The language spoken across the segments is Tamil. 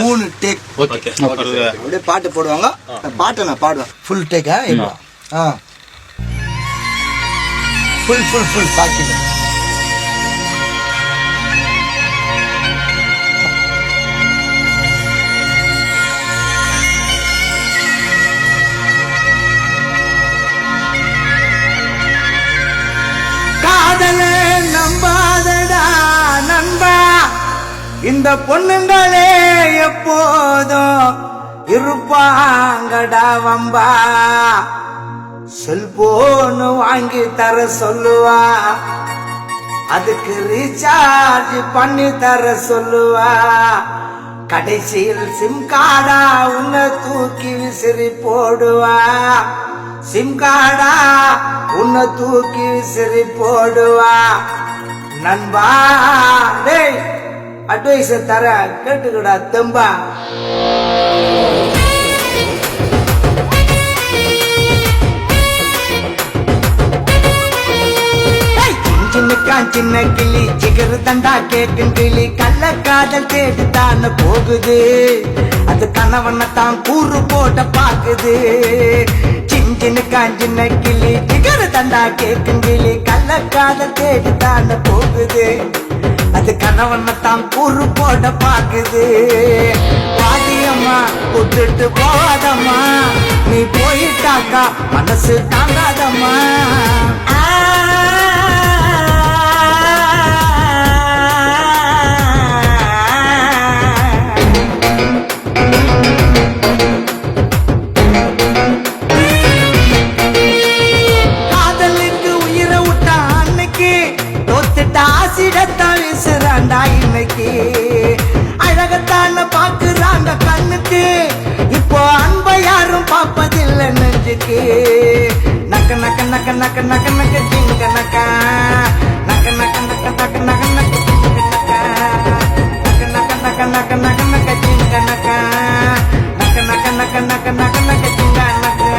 3 டேக். ஓகே அப்படியே பாட்டு போடுவாங்க. பாட்டை நான் பாடுவேன். Full take. ஃபுல் பாக்கிங்க. காதலே நம்பாதடா நண்பா, இந்த பொண்ணுங்களே எப்போதும் இருப்பாங்கடா வம்பா. செல்போனு வாங்கி தர சொல்லுவா, அதுக்கு ரீசார்ஜ் பண்ணி தர சொல்லுவா. கடைசியில் சிம் கார்டா உன்னை தூக்கி விசிறி போடுவா. சிம் கார்டா உன்னை தூக்கி விசிறி போடுவா. நண்பா டேய் அட்வைஸ் தர கேட்டுக்கடா தெம்பா. சின்ன கிளி சிகரு தண்டா கேட்கும் கிளி, கள்ள காதல் தேடித்தான போகுது. அது கணவனைத்தான் கூறு போட்ட பாக்குது. சின்ன கிளி சிகரு தண்டா கேட்கும் கிளி, கள்ள காதல் தேடித்தான போகுது. அது கணவனைத்தான் கூறு போட்ட பாக்குது. வாதியம்மா விட்டுட்டு போகாதம்மா, நீ போயிட்டாக்கா மனசு தாங்காதம்மா. இன்னைக்கு அழகத்தான பாக்குறாங்க கண்ணுக்கு, இப்போ அன்ப யாரும் பார்ப்பதில்லை நெஞ்சுக்கு. நக்க நக்க நக்க நக்க நக்க நக்க ஜிங்க நக்கா, நக்க நக்க நக்க நக்க நக்க நக்க ஜிங்க நக்கா, நக்க நக்க நக்க நக்க நக்க நக்க ஜிங்க நக்கா, நக்க நக்க நக்க நக்க நக்க நக்க ஜிங்க நக்கா.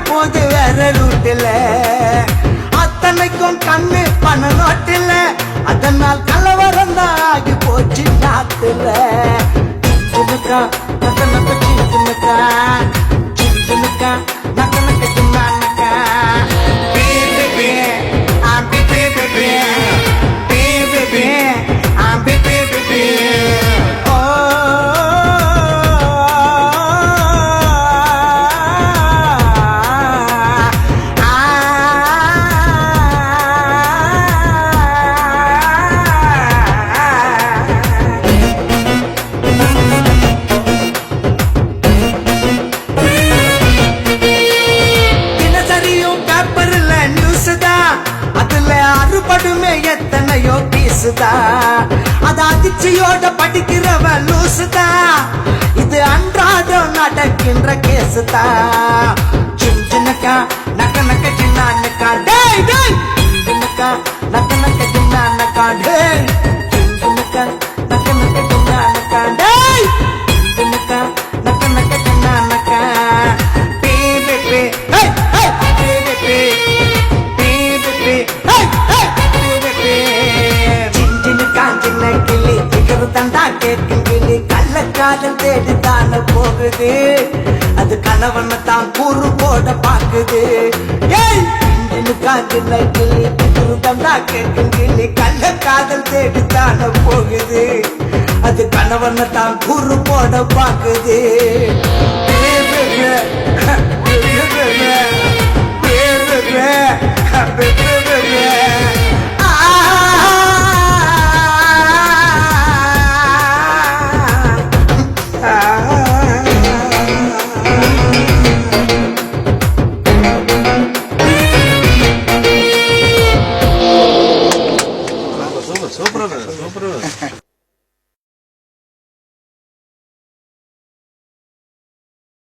போது வேற ரூட்டில் அத்தனைக்கும் கண்ணு பண்ண நோட்டில், அதனால் கலவரம் தான் ஆகி போச்சு நாத்துல. சின்னுக்கா நக்க நக்க சின்னுக்கா, சின்னுக்கா நக்க நக்க சின்னாக்கா. அறுபடுமே எத்தனையோ பீசுதா, அது அதிர்ச்சியோட படிக்கிறவ லூசுதா. இது அன்றாடம் நடக்கின்ற கேசுதா. சின்னக்கா நக்க நக்க சின்னக்கா, டேய் டேய் சின்னக்கா நக்க நக்க சின்னக்கா, டேய் சின்னக்கா நக்க நக்க சின்னக்கா, டேய் சின்னக்கா நக்க நக்க சின்னக்கா. பே பே பே ஹே ஹே பே பே பே சின்ன கிளி சிகரு தண்டா கேட்கும் கிளி, கள்ள காதல் தேடித்தான போகுது. அது கணவனைத்தான் கூறு போட பாக்குது. சின்ன கிளி சிகரு தண்டா கேட்கும் கிளி, கள்ள காதல் தேடித்தான போகுது. அது கணவனைத்தான் கூறு போட பாக்குது.